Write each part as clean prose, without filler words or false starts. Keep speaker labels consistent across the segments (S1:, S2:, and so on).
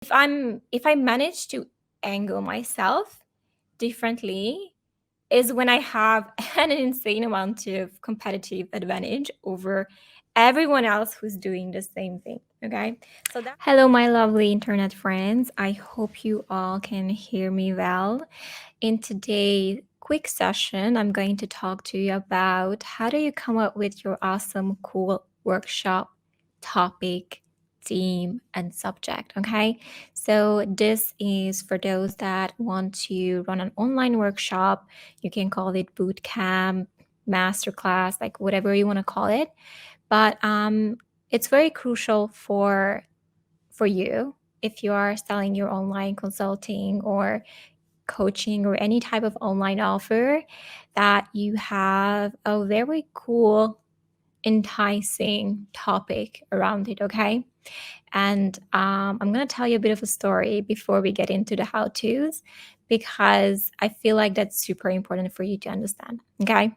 S1: If I manage to angle myself differently is when I have an insane amount of competitive advantage over everyone else who's doing the same thing. Okay. Hello, my lovely internet friends. I hope you all can hear me well. In today's quick session, I'm going to talk to you about how do you come up with your awesome, cool workshop topic, theme, and subject. Okay. So, this is for those that want to run an online workshop. You can call it boot camp, masterclass, like whatever you want to call it. But it's very crucial for you if you are selling your online consulting or coaching or any type of online offer that you have a very cool, enticing topic around it, okay? And I'm going to tell you a bit of a story before we get into the how to's because I feel like that's super important for you to understand, okay?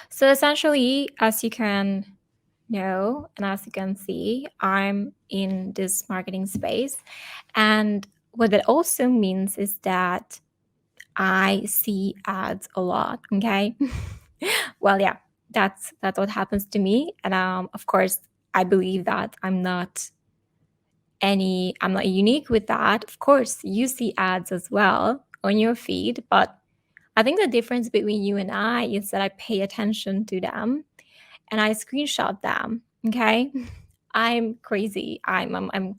S1: So essentially, as you can know, and as you can see, I'm in this marketing space. And what that also means is that I see ads a lot. Okay. Well, yeah, that's what happens to me. And of course, I believe that I'm not unique with that. Of course, you see ads as well on your feed, but I think the difference between you and I is that I pay attention to them and I screenshot them. Okay. I'm crazy. I'm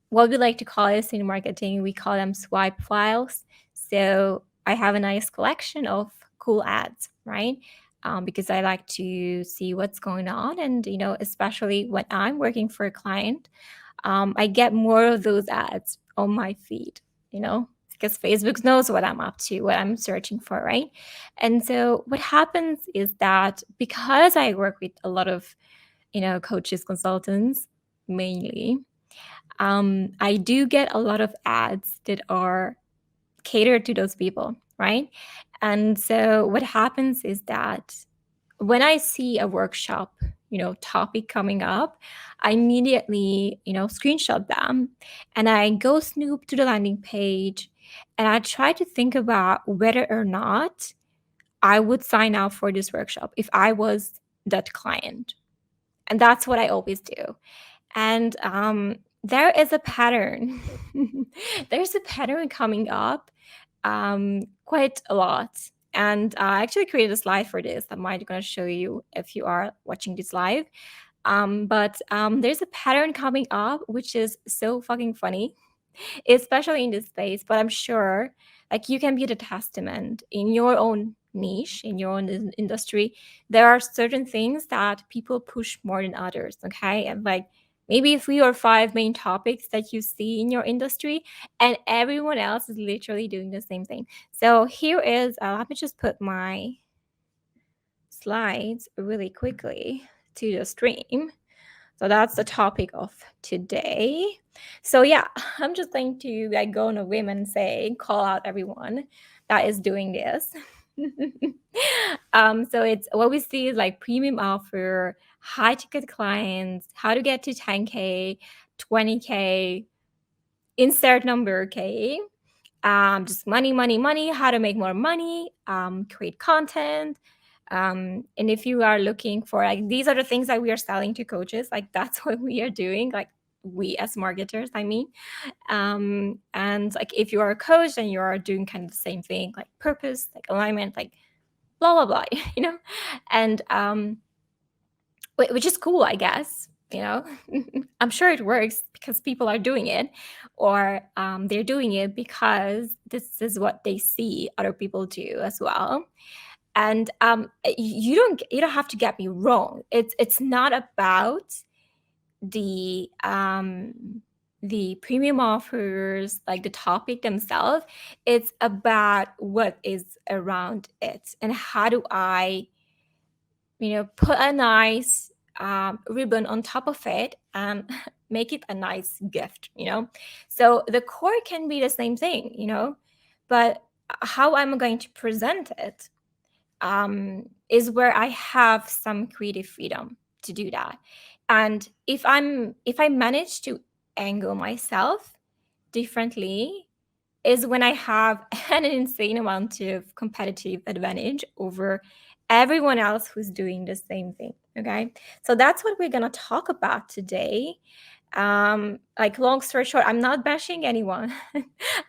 S1: what we like to call this in marketing, we call them swipe files. So I have a nice collection of cool ads, right? Because I like to see what's going on. And, especially when I'm working for a client, I get more of those ads on my feed, because Facebook knows what I'm up to, what I'm searching for, right? And so what happens is that because I work with a lot of, coaches, consultants mainly, I do get a lot of ads that are catered to those people, right? And so what happens is that when I see a workshop, topic coming up, I immediately, screenshot them and I go snoop to the landing page and I try to think about whether or not I would sign up for this workshop if I was that client. And that's what I always do. And there is a pattern. There's a pattern coming up quite a lot. And I actually created a slide for this that I'm going to show you if you are watching this live. But there's a pattern coming up, which is so fucking funny, especially in this space. But I'm sure like you can be the testament in your own niche, in your own industry. There are certain things that people push more than others. Okay. And like maybe 3 or 5 main topics that you see in your industry, and everyone else is literally doing the same thing. So here is, let me just put my slides really quickly to the stream. So that's the topic of today. So yeah, I'm just going to go on a whim and call out everyone that is doing this. So it's what we see is like premium offer, high ticket clients, how to get to 10K, 20K, insert number K, just money, money, money, how to make more money, create content. And if you are looking for like these are the things that we are selling to coaches, like that's what we are doing, like we as marketers, I mean. And like if you are a coach and you are doing kind of the same thing, like purpose, like alignment, like blah blah blah, and which is cool, I guess. I'm sure it works because people are doing it, or they're doing it because this is what they see other people do as well. And you don't have to get me wrong. It's not about the premium offers, like the topic themselves. It's about what is around it and how do I put a nice ribbon on top of it and make it a nice gift, So the core can be the same thing, but how I'm going to present it is where I have some creative freedom to do that. And if I manage to angle myself differently is when I have an insane amount of competitive advantage over everyone else who's doing the same thing. Okay. So that's what we're going to talk about today. Like, long story short, I'm not bashing anyone.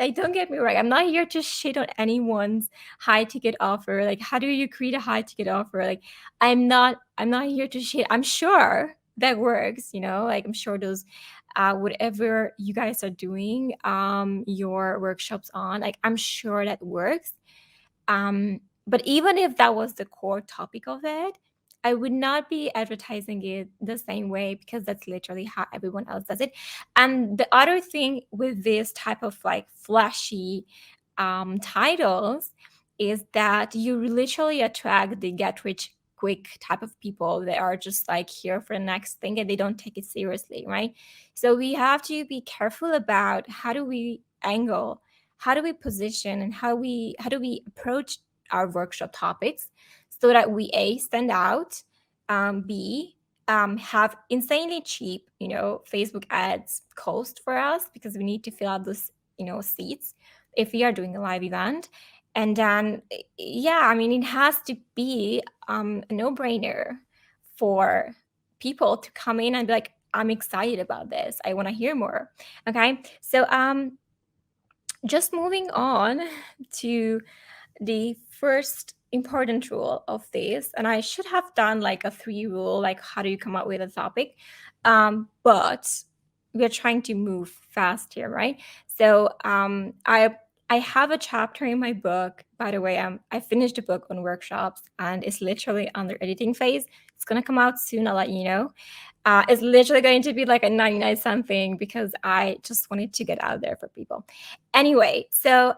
S1: Like, don't get me wrong, I'm not here to shit on anyone's high ticket offer. Like, how do you create a high ticket offer? Like, I'm not here to shit. I'm sure that works, like, I'm sure those whatever you guys are doing your workshops on, like, I'm sure that works. But even if that was the core topic of it, I would not be advertising it the same way, because that's literally how everyone else does it. And the other thing with this type of like flashy titles is that you literally attract the get rich quick type of people that are just like here for the next thing, and they don't take it seriously, right? So we have to be careful about how do we angle, how do we position, and how do we approach our workshop topics so that we A, stand out, B, have insanely cheap, Facebook ads cost for us, because we need to fill out those, seats if we are doing a live event. And then, yeah, I mean, it has to be a no-brainer for people to come in and be like, I'm excited about this. I want to hear more. Okay. So just moving on to the first important rule of this, and I should have done like a 3 rule, like how do you come up with a topic, but we're trying to move fast here, right? So I have a chapter in my book, by the way. I finished a book on workshops, and it's literally under editing phase. It's going to come out soon, I'll let you know. It's literally going to be like a 99 something, because I just wanted to get out there for people. Anyway, so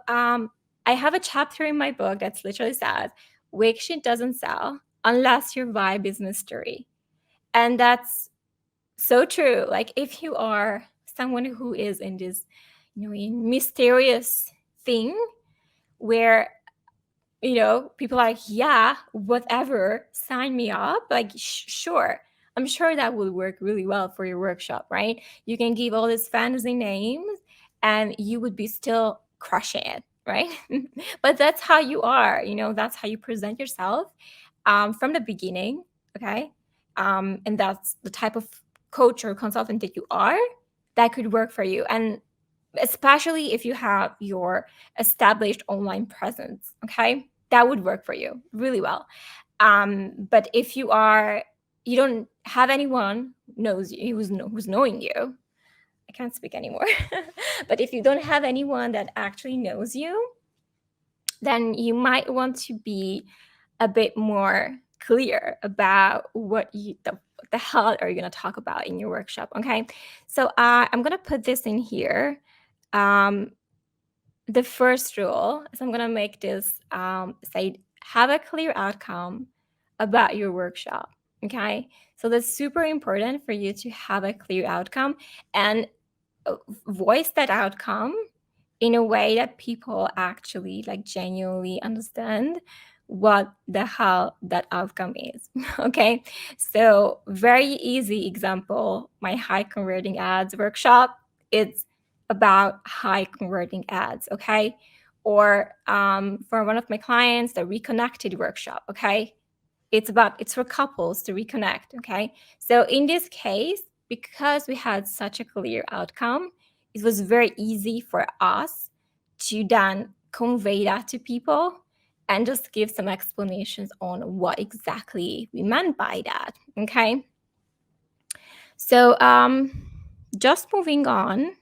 S1: I have a chapter in my book that's literally says, wake shit doesn't sell unless your vibe is mystery. And that's so true. Like, if you are someone who is in this, mysterious thing where, people are like, yeah, whatever, sign me up. Like, sure. I'm sure that will work really well for your workshop, right? You can give all these fantasy names and you would be still crushing it, right? But that's how you are, that's how you present yourself from the beginning, okay? And that's the type of coach or consultant that you are, that could work for you. And especially if you have your established online presence, okay? That would work for you really well. But if you don't have anyone knows you, who's knowing you, I can't speak anymore. But if you don't have anyone that actually knows you, then you might want to be a bit more clear about what the hell are you going to talk about in your workshop, okay? So I'm going to put this in here. The first rule is, I'm going to make this say, have a clear outcome about your workshop, okay? So that's super important for you to have a clear outcome and voice that outcome in a way that people actually like genuinely understand what the hell that outcome is. Okay, so very easy example, my high converting ads workshop, it's about high converting ads. Okay, or for one of my clients, the reconnected workshop, okay, it's for couples to reconnect. Okay, so in this case, because we had such a clear outcome, it was very easy for us to then convey that to people and just give some explanations on what exactly we meant by that. Okay, so just moving on.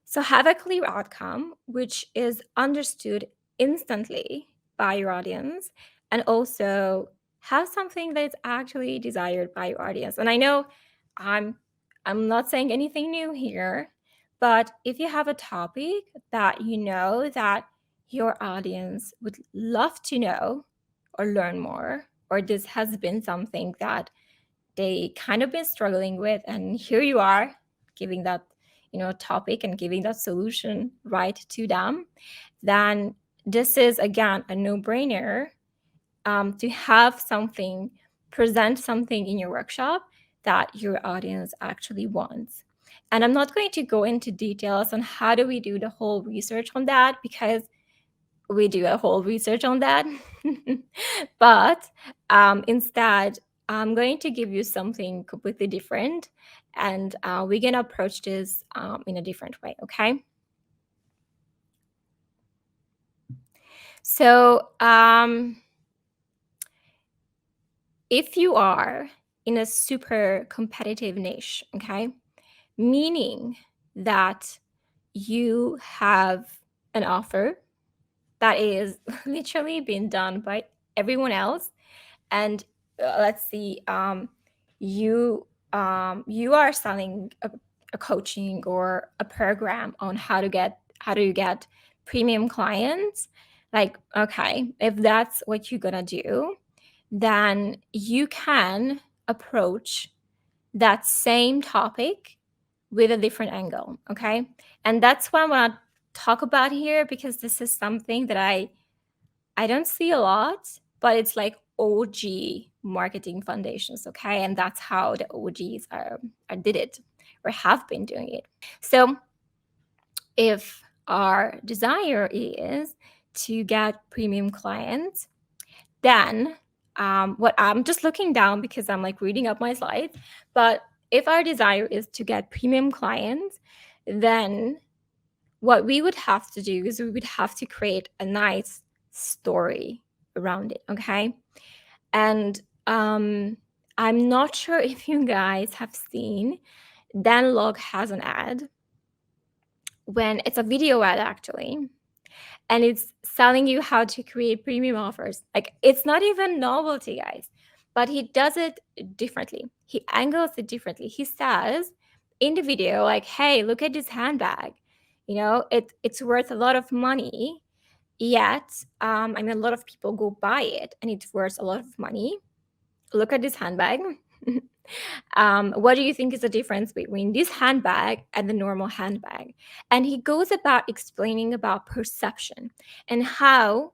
S1: So have a clear outcome, which is understood instantly by your audience, and also have something that's actually desired by your audience. And I know I'm not saying anything new here, but if you have a topic that you know that your audience would love to know or learn more, or this has been something that they kind of been struggling with, and here you are giving that topic and giving that solution right to them, then this is again a no-brainer to have something, present something in your workshop that your audience actually wants. And I'm not going to go into details on how do we do the whole research on that, because we do a whole research on that. But instead, I'm going to give you something completely different, and we're going to approach this in a different way, okay? So if you are in a super competitive niche, okay, meaning that you have an offer that is literally being done by everyone else, and let's see, you are selling a coaching or a program on how do you get premium clients. Like, okay, if that's what you're gonna do, then you can approach that same topic with a different angle, okay? And that's what I want to talk about here, because this is something that I don't see a lot, but it's like OG marketing foundations, okay? And that's how the OGs are did it, or have been doing it. So if our desire is to get premium clients, then what I'm just looking down because I'm like reading up my slides, but if our desire is to get premium clients, then what we would have to do is we would have to create a nice story around it, okay? And I'm not sure if you guys have seen, Danlog has an ad, when it's a video ad actually, and it's telling you how to create premium offers. Like, it's not even novelty, guys, but he does it differently. He angles it differently. He says in the video, like, hey, look at this handbag. You know, it's worth a lot of money, yet I mean, a lot of people go buy it and it's worth a lot of money. Look at this handbag. What do you think is the difference between this handbag and the normal handbag? And he goes about explaining about perception and how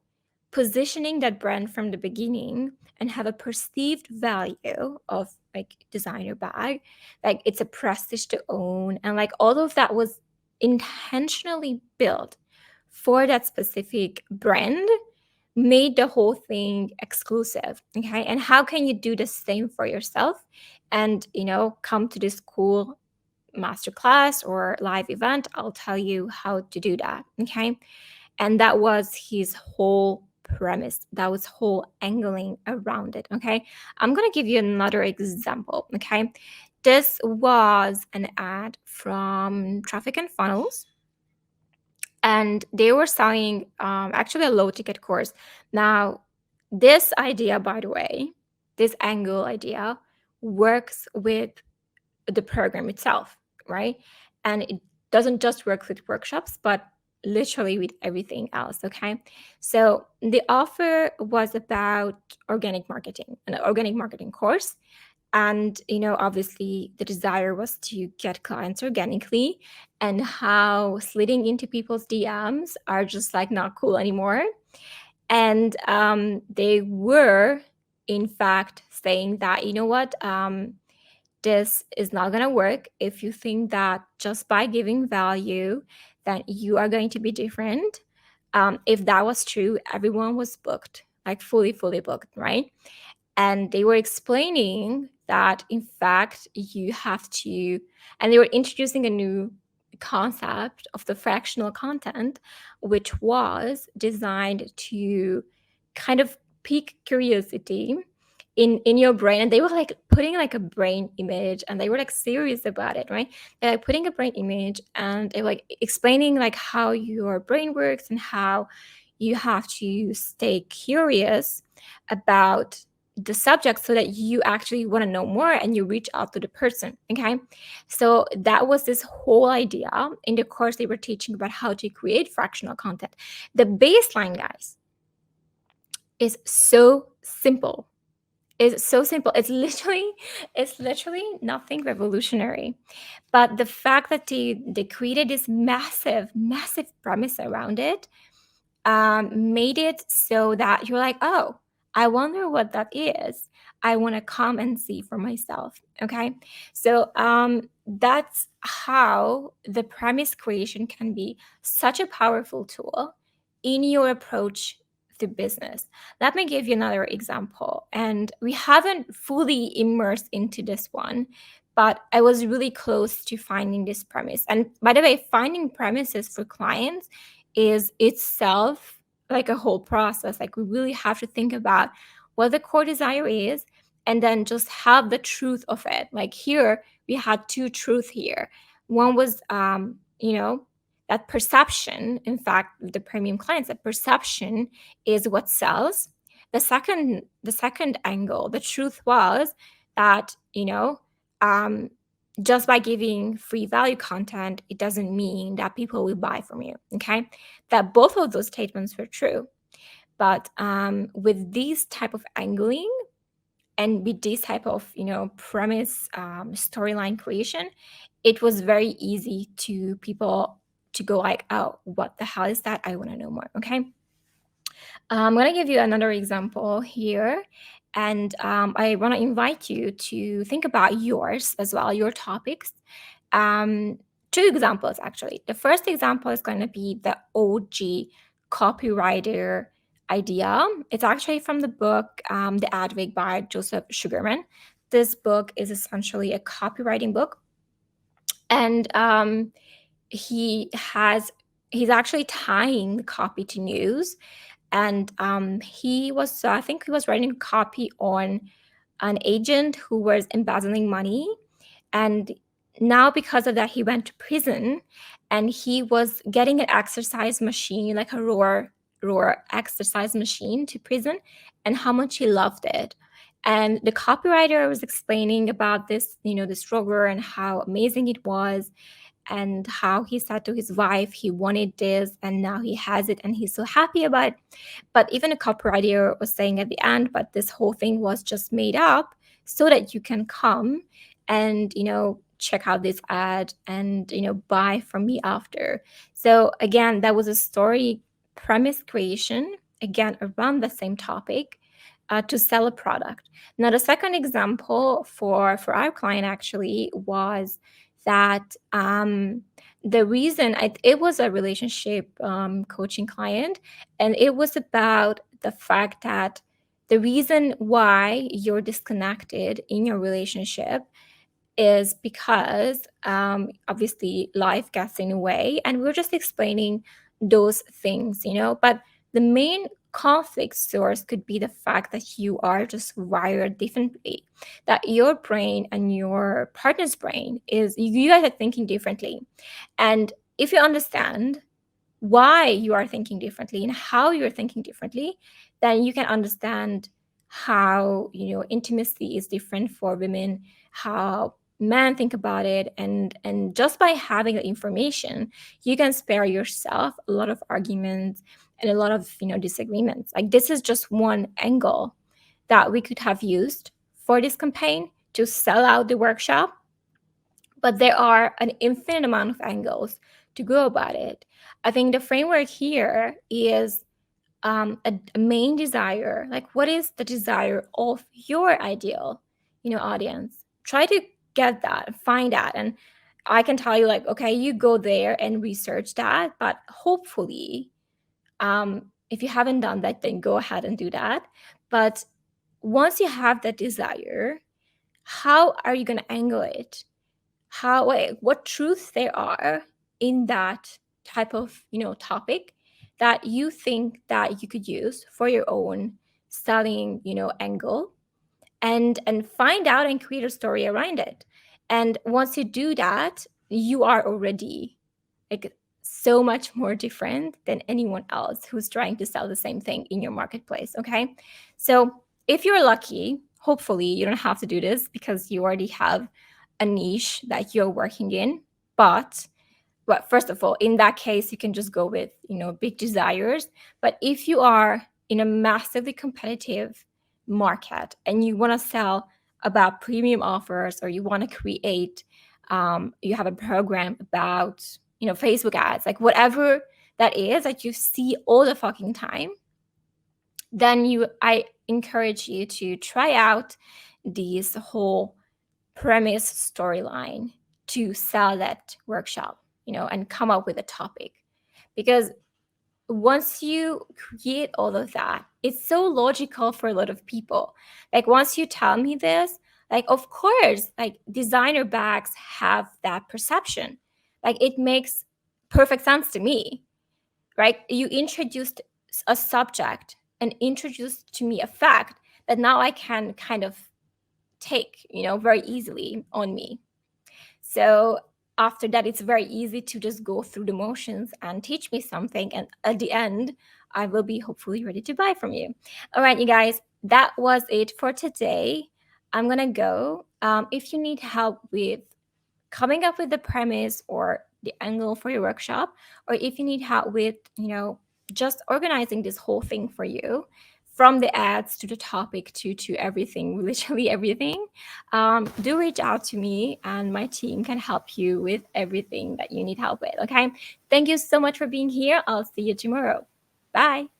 S1: positioning that brand from the beginning and have a perceived value of like designer bag, like it's a prestige to own, and like all of that was intentionally built for that specific brand, made the whole thing exclusive. Okay, and how can you do the same for yourself and, you know, come to this cool masterclass or live event? I'll tell you how to do that. Okay, and that was his whole premise, that was whole angling around it. Okay, I'm gonna give you another example. Okay, this was an ad from Traffic and Funnels, and they were selling actually a low ticket course. Now, this idea, by the way, this angle idea works with the program itself, right? And it doesn't just work with workshops, but literally with everything else. Okay, so the offer was about organic marketing, an organic marketing course. And, you know, obviously the desire was to get clients organically, and how slitting into people's DMs are just like not cool anymore. And they were in fact saying that, you know what, this is not going to work if you think that just by giving value that you are going to be different. If that was true, everyone was booked, like fully booked, right? And they were explaining that in fact you have to, and they were introducing a new concept of the fractional content, which was designed to kind of pique curiosity in your brain. And they were like putting like a brain image, and they were like serious about it, right? They're like putting a brain image, and they're like explaining like how your brain works and how you have to stay curious about the subject so that you actually want to know more and you reach out to the person. Okay, so that was this whole idea. In the course, they were teaching about how to create fractional content. The baseline, guys, is so simple. It's so simple. It's literally nothing revolutionary. But the fact that they created this massive premise around it, made it so that you're like, oh, I wonder what that is. I want to come and see for myself. Okay, so that's how the premise creation can be such a powerful tool in your approach to business. Let me give you another example. And we haven't fully immersed into this one, but I was really close to finding this premise. And by the way, finding premises for clients is itself like a whole process. Like we really have to think about what the core desire is and then just have the truth of it. Like here, we had two truths here. One was, that perception. In fact, with the premium clients, that perception is what sells. The second angle, the truth was that um, just by giving free value content, it doesn't mean that people will buy from you. Okay, that both of those statements were true, but with these type of angling and with this type of premise storyline creation, it was very easy to people to go like, oh, what the hell is that? I want to know more. Okay, I'm going to give you another example here, and I want to invite you to think about yours as well, your topics. um, Two examples actually. The first example is going to be the OG copywriter idea. It's actually from the book The Advig by Joseph Sugarman. This book is essentially a copywriting book, and he's actually tying the copy to news. And I think he was writing copy on an agent who was embezzling money, and now because of that he went to prison, and he was getting an exercise machine, like a roar exercise machine, to prison, and how much he loved it. And the copywriter was explaining about this rover and how amazing it was, and how he said to his wife he wanted this and now he has it and he's so happy about it. But even a copywriter was saying at the end, but this whole thing was just made up so that you can come and check out this ad and buy from me after. So again, that was a story premise creation, again around the same topic, to sell a product. Now the second example for our client actually was that the reason it was a relationship coaching client, and it was about the fact that the reason why you're disconnected in your relationship is because obviously life gets in the way, and we're just explaining those things, but the main conflict source could be the fact that you are just wired differently, that your brain and your partner's brain is, you guys are thinking differently. And if you understand why you are thinking differently and how you're thinking differently, then you can understand how intimacy is different for women, how men think about it, and just by having the information, you can spare yourself a lot of arguments and a lot of disagreements. Like, this is just one angle that we could have used for this campaign to sell out the workshop, but there are an infinite amount of angles to go about it. I think the framework here is a main desire. Like, what is the desire of your ideal, audience? Try to get that, find that, and I can tell you, like, okay, you go there and research that. But hopefully, if you haven't done that, then go ahead and do that. But once you have that desire, how are you going to angle it? What truths there are in that type of topic that you think that you could use for your own selling angle, and find out and create a story around it. And once you do that, you are already like so much more different than anyone else who's trying to sell the same thing in your marketplace. Okay, so if you're lucky, hopefully you don't have to do this because you already have a niche that you're working in. But first of all, in that case, you can just go with big desires. But if you are in a massively competitive market and you want to sell about premium offers, or you want to create you have a program about Facebook ads, like whatever that is that you see all the fucking time, then I encourage you to try out this whole premise storyline to sell that workshop, and come up with a topic. Because once you create all of that, it's so logical for a lot of people. Like once you tell me this, like of course, like designer bags have that perception. Like it makes perfect sense to me, right? You introduced a subject and introduced to me a fact that now I can kind of take, very easily on me. So after that, it's very easy to just go through the motions and teach me something. And at the end, I will be hopefully ready to buy from you. All right, you guys, that was it for today. I'm going to go. If you need help with coming up with the premise or the angle for your workshop, or if you need help with, just organizing this whole thing for you, from the ads to the topic to everything, literally everything, do reach out to me and my team can help you with everything that you need help with. Okay. Thank you so much for being here. I'll see you tomorrow. Bye.